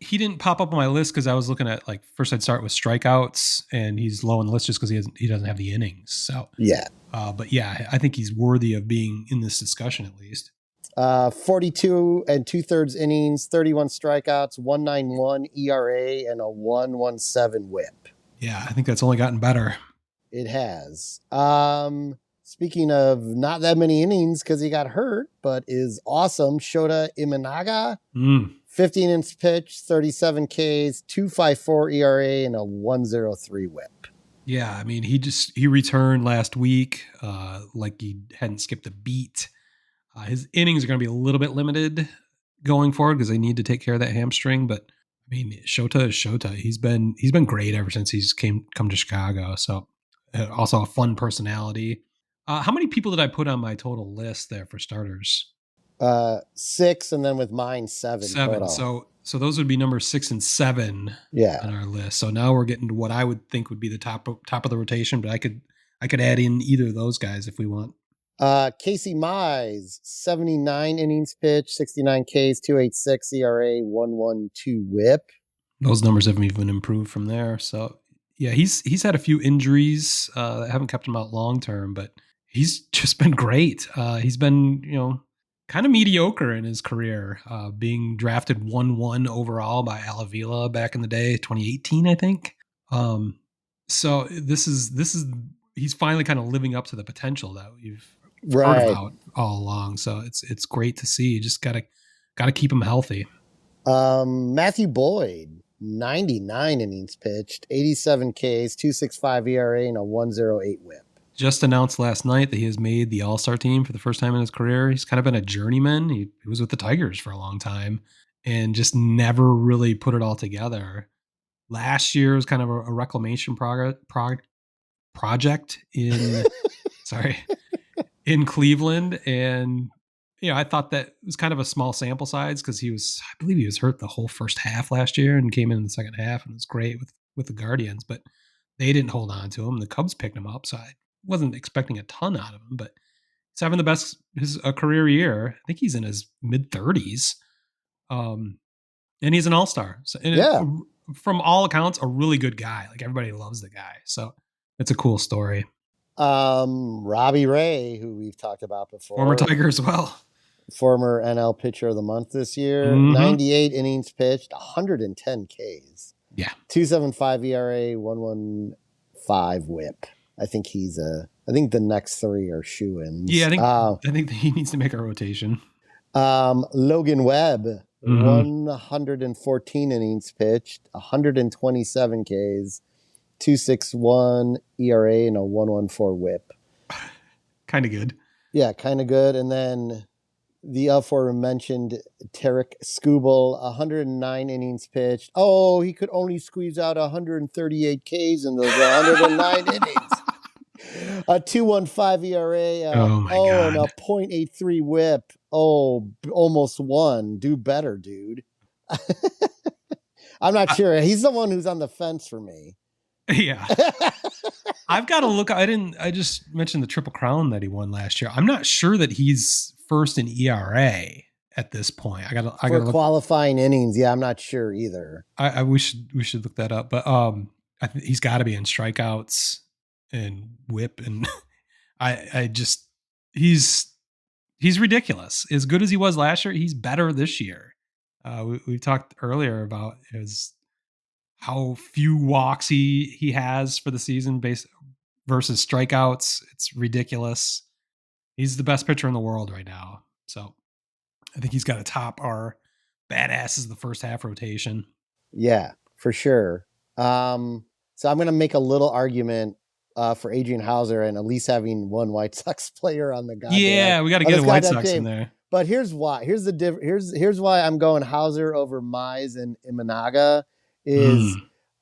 He didn't pop up on my list because I was looking at first I'd start with strikeouts, and he's low on the list just because he doesn't have the innings. So yeah, but yeah, I think he's worthy of being in this discussion at least. 42 2/3 innings, 31 strikeouts, 1.91 ERA, and a 1.17 WHIP. Yeah, I think that's only gotten better. It has. Speaking of not that many innings because he got hurt, but is awesome. Shota Imanaga, 15 innings pitched, 37 Ks, 2.54 ERA, and a 1.03 WHIP. Yeah, I mean he returned last week, like he hadn't skipped a beat. His innings are going to be a little bit limited going forward because they need to take care of that hamstring. But I mean, Shota is Shota. He's been great ever since he's come to Chicago. So also a fun personality. How many people did I put on my total list there for starters? 6, and then with mine 7. Total. So those would be numbers 6 and 7 on our list. So now we're getting to what I would think would be the top of the rotation, but I could add in either of those guys if we want. Casey Mize, 79 innings pitched, 69 Ks, 2.86 ERA, 1.12 WHIP. Those numbers haven't even improved from there. So yeah, he's had a few injuries that haven't kept him out long term, but he's just been great. He's been kind of mediocre in his career, being drafted 1-1 overall by Alavila back in the day, 2018, I think. So this is he's finally kind of living up to the potential that heard Right. about all along. So it's great to see. You just gotta keep him healthy. Matthew Boyd, 99 innings pitched, 87 Ks, 2.65 ERA, and a 1.08 WHIP. Just announced last night that he has made the All-Star team for the first time in his career. He's kind of been a journeyman. He was with the Tigers for a long time and just never really put it all together. Last year was kind of a reclamation project in sorry, in Cleveland. And I thought that was kind of a small sample size because I believe he was hurt the whole first half last year and came in the second half and was great with the Guardians, but they didn't hold on to him. The Cubs picked him up, so I wasn't expecting a ton out of him, but he's having the best his career year. I think he's in his mid 30s, and he's an all star. So, Yeah. from all accounts, a really good guy. Like everybody loves the guy, so it's a cool story. Robbie Ray, who we've talked about before, Former Tiger as well. Former NL Pitcher of the Month this year. Mm-hmm. 98 innings pitched, 110 Ks. Yeah. 2.75 ERA, 1.15 WHIP. I think the next three are shoo-ins. Yeah, I think that he needs to make a rotation. Logan Webb, 114 innings pitched, 127 Ks, 2.61 ERA, and a 1.14 WHIP. Kind of good. Yeah, kind of good. And then the aforementioned Tarik Skubal, 109 innings pitched. Oh, he could only squeeze out 138 Ks in those 109 innings. A 2.15 ERA. Oh my God. And a 0.83 WHIP. Oh, almost one. Do better, dude. I'm not sure. He's the one who's on the fence for me. Yeah. I've got to look. I just mentioned the Triple Crown that he won last year. I'm not sure that he's first in ERA at this point. I got to qualifying innings. Yeah, I'm not sure either. We should look that up. But I think he's got to be in strikeouts and WHIP, and he's ridiculous. As good as he was last year, he's better this year. We talked earlier about how few walks he has for the season based versus strikeouts. It's ridiculous. He's the best pitcher in the world right now. So I think he's got to top our badasses the first half rotation. Yeah, for sure. So I'm going to make a little argument for Adrian Hauser and at least having one White Sox player on the goddamn. Yeah, we got to get a White Sox in there. But here's why. Here's why I'm going Hauser over Mize and Imanaga. Is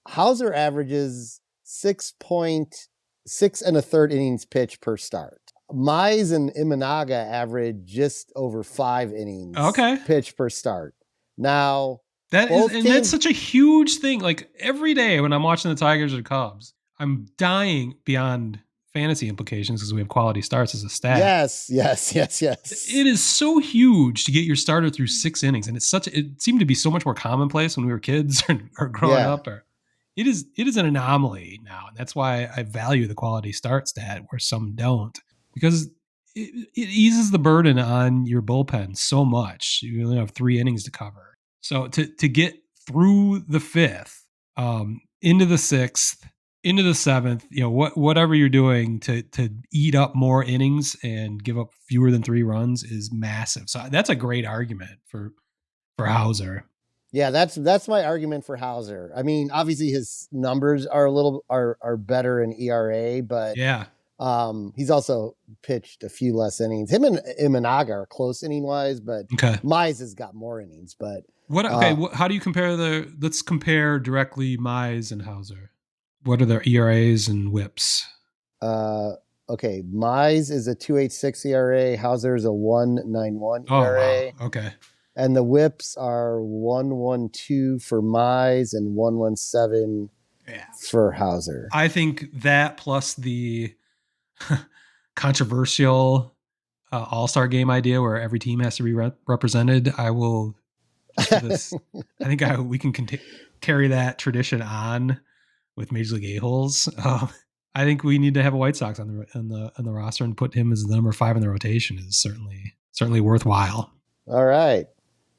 Hauser averages 6.6 1/3 innings pitched per start. Mize and Imanaga average just over 5 innings pitched per start. Now that's such a huge thing. Like every day when I'm watching the Tigers or Cubs, I'm dying beyond fantasy implications because we have quality starts as a stat. Yes. It is so huge to get your starter through 6 innings, and it seemed to be so much more commonplace when we were kids or growing up. It is an anomaly now, and that's why I value the quality start stat where some don't, because it eases the burden on your bullpen so much. You only have 3 innings to cover, so to get through the 5th, into the 6th. Into the 7th, whatever you're doing to eat up more innings and give up fewer than 3 runs is massive. So that's a great argument for Hauser. Yeah, that's my argument for Hauser. I mean, obviously his numbers are better in ERA, but yeah, he's also pitched a few less innings. Him and Imanaga are close inning wise, but Mize has got more innings. But how do you compare let's compare directly Mize and Hauser. What are their ERAs and WHIPs? Okay. Mize is a 2.86 ERA. Hauser is a 1.91 ERA. Wow. Okay. And the WHIPs are 1.12 for Mize and 1.17 for Hauser. I think that plus the controversial All-Star game idea where every team has to be represented, I will. I think we can carry that tradition on with Major League A-holes. I think we need to have a White Sox on the roster, and put him as the number 5 in the rotation is certainly worthwhile. All right.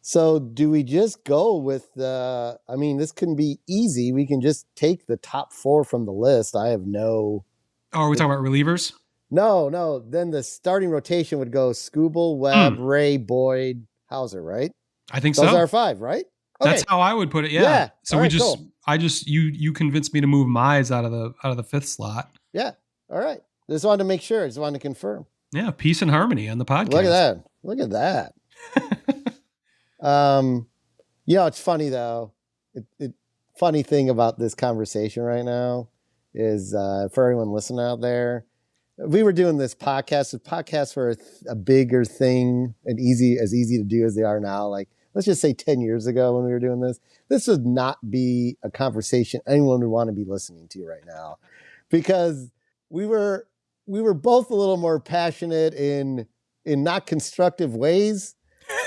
So do we just go with this can be easy. We can just take the top 4 from the list. I have no. Oh, are we talking about relievers? No. Then the starting rotation would go Skubal, Webb, Mm, Ray, Boyd, Hauser, right? I think Those so. are 5, right? That's Okay. how I would put it. Yeah. Yeah. So All right, cool. you convinced me to move Mize out of the fifth slot. Yeah. All right. Just wanted to make sure. Just wanted to confirm. Yeah, peace and harmony on the Look at podcast. that. Look at that. It's funny though. Funny thing about this conversation right now is for everyone listening out there, we were doing this podcast. If podcasts were a bigger thing and as easy to do as they are now, like let's just say 10 years ago when we were doing this would not be a conversation anyone would want to be listening to right now, because we were both a little more passionate in not constructive ways.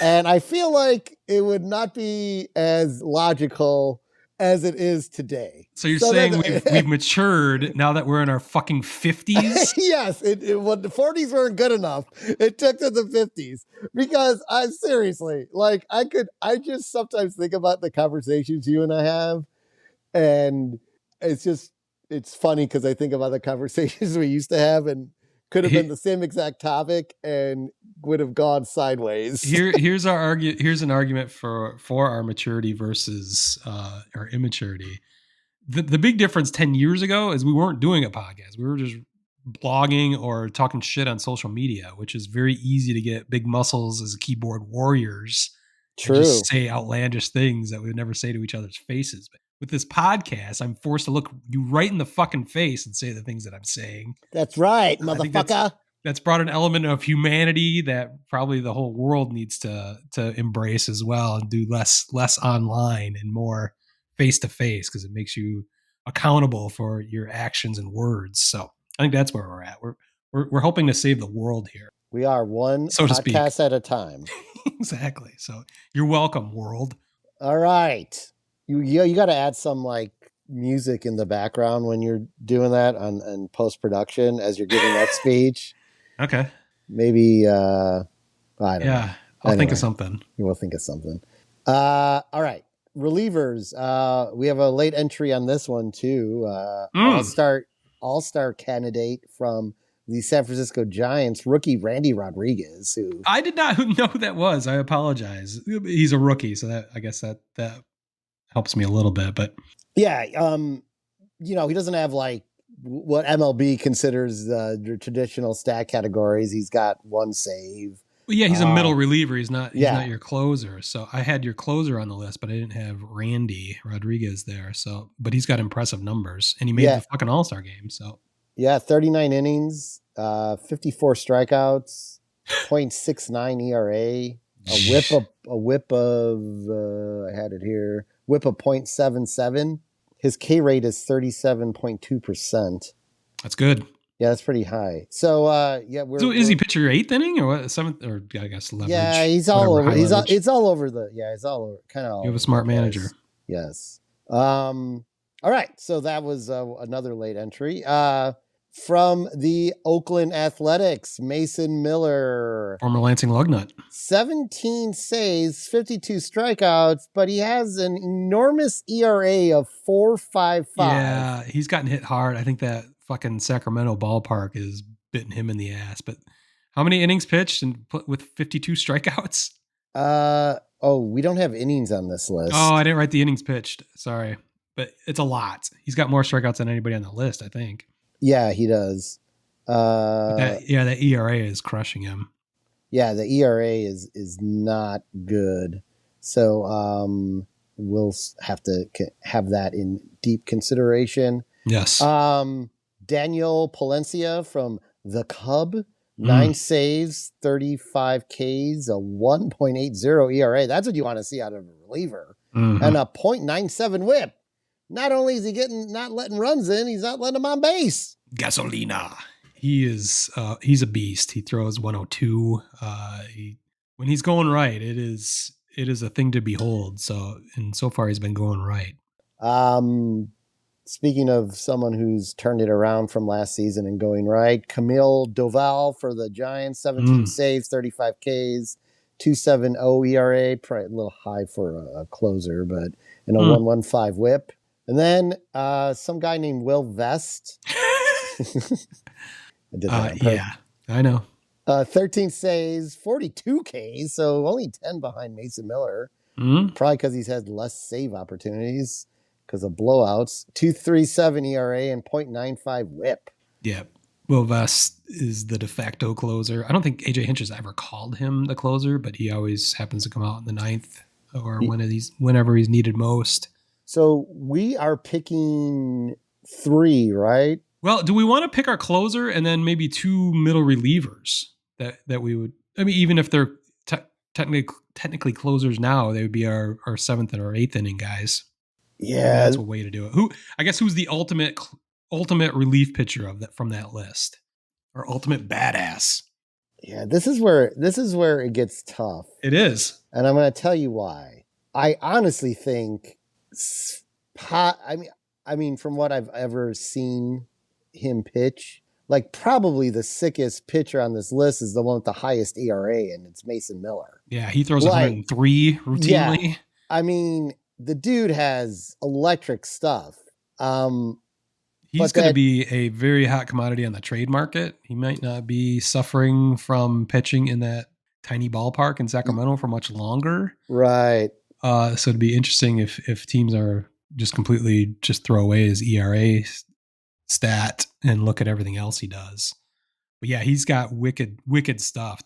And I feel like it would not be as logical as it is today. So you're saying we've matured now that we're in our fucking 50s? Yes, when the 40s weren't good enough, it took to the 50s. Because I'm seriously, like I just sometimes think about the conversations you and I have, and it's funny because I think about the conversations we used to have and could have been the same exact topic and would have gone sideways. Here's an argument for our maturity versus our immaturity. The big difference 10 years ago is we weren't doing a podcast. We were just blogging or talking shit on social media, which is very easy to get big muscles as keyboard warriors. True. And just say outlandish things that we would never say to each other's faces. But with this podcast, I'm forced to look you right in the fucking face and say the things that I'm saying. That's right, motherfucker. That's brought an element of humanity that probably the whole world needs to embrace as well, and do less online and more face to face, because it makes you accountable for your actions and words. So I think that's where we're at. We're hoping to save the world here. We are one so podcast at a time. Exactly. So you're welcome, world. All right. You got to add some like music in the background when you're doing that on post production as you're giving that speech. Okay. Maybe I don't know. Yeah, I'll think of something. We'll think of something. All right. Relievers. We have a late entry on this one too. All-star candidate from the San Francisco Giants, rookie Randy Rodriguez, who I did not know who that was. I apologize. He's a rookie, so that I guess that helps me a little bit. But yeah, he doesn't have like what MLB considers the traditional stat categories. He's got one save. Well, yeah, he's a middle reliever. He's not your closer. So I had your closer on the list, but I didn't have Randy Rodriguez there. So, but he's got impressive numbers, and he made the fucking All-Star game. So yeah, 39 innings, 54 strikeouts, 0.69 ERA, a whip of I had it here, whip of 0.77. His K rate is 37.2%. That's good. Yeah, that's pretty high. So so is he pitcher 8th inning or what? 7th, or I guess leverage? Yeah, he's all over. It's all over he's all over. Kind of. You have a smart manager. Yes. All right. So that was another late entry. From the Oakland Athletics, Mason Miller. Former Lansing Lugnut. 17 saves, 52 strikeouts, but he has an enormous ERA of 4.55. Yeah, he's gotten hit hard. I think that fucking Sacramento ballpark is bitten him in the ass. But how many innings pitched and with 52 strikeouts? We don't have innings on this list. Oh, I didn't write the innings pitched. Sorry. But it's a lot. He's got more strikeouts than anybody on the list, I think. Yeah, he does. That ERA is crushing him. Yeah, the ERA is not good. So we'll have to have that in deep consideration. Yes. Daniel Palencia from the Cub, 9 saves, 35 Ks, a 1.80 ERA. That's what you want to see out of a reliever. And a 0.97 whip. Not only is he not letting runs in, he's not letting them on base. Gasolina. He's a beast. He throws 102. When he's going right, it is a thing to behold. So far he's been going right. Speaking of someone who's turned it around from last season and going right, Camille Doval for the Giants, 17 saves, 35 Ks, 2.70 ERA, probably a little high for a closer, but in a 1.15 whip. And then some guy named Will Vest. I did that on purpose. Yeah, I know. 13 saves, 42 Ks, so only 10 behind Mason Miller. Mm-hmm. Probably because he's had less save opportunities because of blowouts. 2.37 ERA and .95 WHIP. Yeah. Will Vest is the de facto closer. I don't think AJ Hinch has ever called him the closer, but he always happens to come out in the ninth or whenever he's needed most. So we are picking 3, right? Well, do we want to pick our closer and then maybe 2 middle relievers that we would? I mean, even if they're technically closers now, they would be our 7th and our 8th inning guys. Yeah, maybe that's a way to do it. Who's the ultimate relief pitcher of that from that list, or ultimate badass? Yeah, this is where it gets tough. It is, and I'm going to tell you why. I honestly think, I mean, from what I've ever seen him pitch, like probably the sickest pitcher on this list is the one with the highest ERA, and it's Mason Miller. Yeah, he throws 103 routinely. Yeah, I mean, the dude has electric stuff. He's going to be a very hot commodity on the trade market. He might not be suffering from pitching in that tiny ballpark in Sacramento for much longer. Right. So it'd be interesting if teams are just completely throw away his ERA stat and look at everything else he does. But yeah, he's got wicked stuff.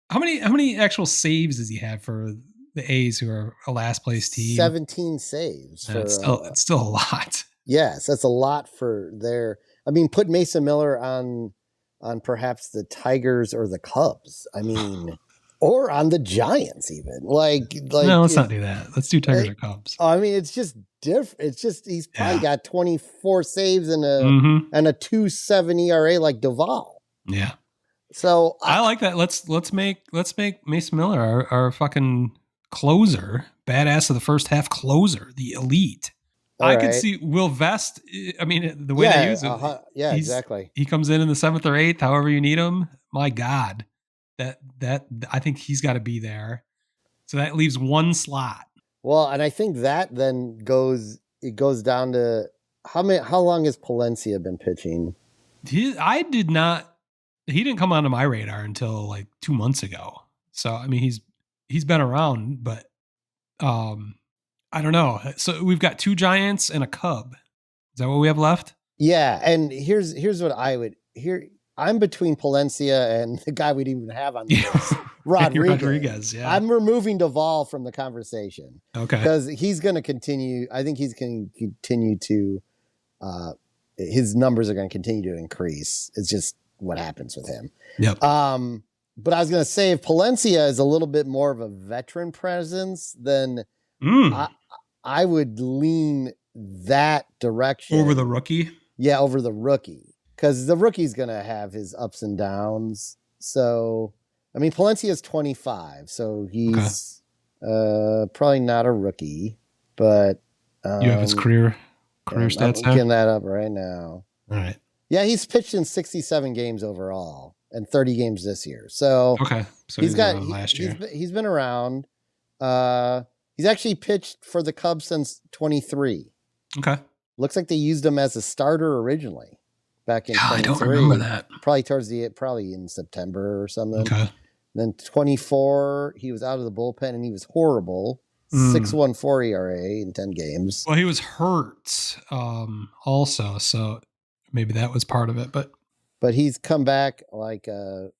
How many actual saves does he have for the A's, who are a last place team? 17 saves. It's still a lot. Yes, that's a lot for their. I mean, put Mason Miller on perhaps the Tigers or the Cubs. I mean, or on the Giants even. Like no, let's not do that. Let's do Tigers or Cubs. I mean, it's just different. It's just he's probably got 24 saves and a 2.7 ERA like Duvall. Yeah. So I like that. Let's make Mason Miller our fucking closer, badass of the first half closer, the elite. I could see Will Vest. I mean, the way they use it. Exactly. He comes in the 7th or 8th, however you need him. My God, that I think he's got to be there. So that leaves one slot. Well, and I think that then goes down to how long has Palencia been pitching? He didn't come onto my radar until like 2 months ago. So I mean, he's been around, but I don't know. So we've got 2 Giants and a Cub. Is that what we have left? Yeah, and here's what I would I'm between Palencia and the guy we'd even have on the list, Rodriguez. Yeah, I'm removing Duvall from the conversation. Okay, because he's going to continue. I think he's going to continue to. His numbers are going to continue to increase. It's just what happens with him. Yep. But I was going to say, if Palencia is a little bit more of a veteran presence, then I would lean that direction over the rookie. Yeah, over the rookie, because the rookie's going to have his ups and downs. So, I mean, Palencia is 25, so he's probably not a rookie, but you have his career stats. I'm looking that up right now. All right. Yeah, he's pitched in 67 games overall and 30 games this year. So so he's got last year. He's been around. He's actually pitched for the Cubs since 23. Okay. Looks like they used him as a starter originally back in 23. I don't remember that. Probably in September or something. Okay. Then 24, he was out of the bullpen and he was horrible. 6.14 ERA in 10 games. Well, he was hurt also, so maybe that was part of it. But he's come back like a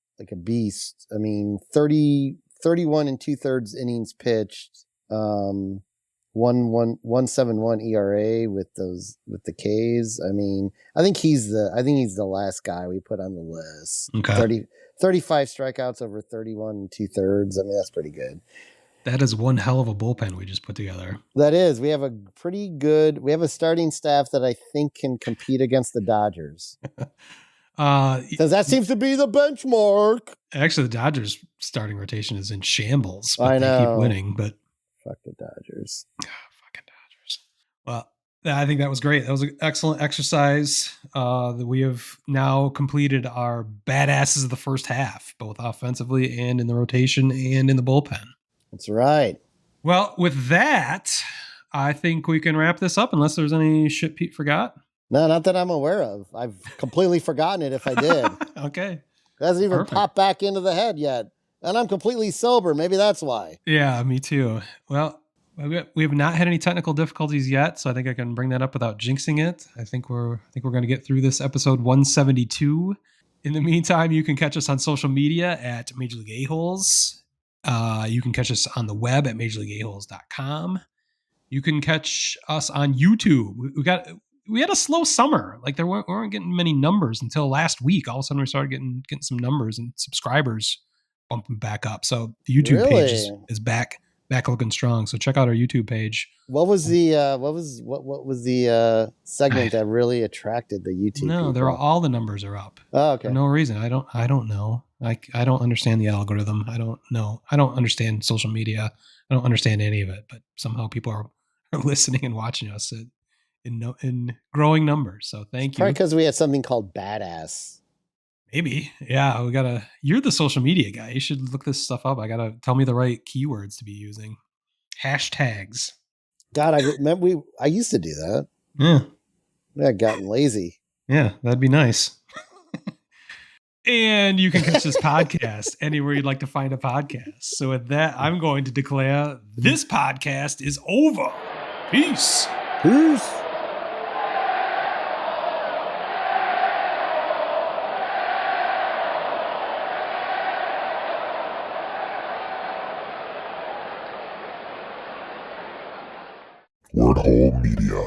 beast. I mean, 31 and 2/3 innings pitched. 1.71 ERA with the K's. I mean, I think he's the last guy we put on the list. Okay. 35 strikeouts over 31 and 2/3. I mean, that's pretty good. That is one hell of a bullpen we just put together. That is. We have a starting staff that I think can compete against the Dodgers. Because that seems to be the benchmark. Actually, the Dodgers starting rotation is in shambles, but I know. They keep winning. But fuck the Dodgers. Fucking Dodgers. Well, I think that was great. That was an excellent exercise. That we have now completed our badasses of the first half, both offensively and in the rotation and in the bullpen. That's right. Well, with that, I think we can wrap this up unless there's any shit Pete forgot. No, not that I'm aware of. I've completely forgotten it if I did. Okay. It hasn't even Perfect. popped back into the head yet. And I'm completely sober. Maybe that's why. Yeah, me too. Well, we have not had any technical difficulties yet, so I think I can bring that up without jinxing it. I think we're going to get through this episode 172. In the meantime, you can catch us on social media at Major League A-Holes. You can catch us on the web at majorleagueaholes.com. You can catch us on YouTube. We had a slow summer. Like we weren't getting many numbers until last week. All of a sudden, we started getting some numbers and subscribers bumping back up. So the YouTube page Really? is back looking strong. So check out our YouTube page. What was the segment that really attracted the YouTube No, people? all the numbers are up Oh, for okay. no reason. I don't know. I don't understand the algorithm. I don't know. I don't understand social media. I don't understand any of it. But somehow people are listening and watching us in growing numbers. So It's thank probably you. because we had something called Badass. Maybe. Yeah, you're the social media guy. You should look this stuff up. I gotta tell me the right keywords to be using. Hashtags. God, I remember I used to do that. Yeah. I've gotten lazy. Yeah, that'd be nice. And you can catch this podcast anywhere you'd like to find a podcast. So with that, I'm going to declare this podcast is over. Peace. Peace. Word Hole Media.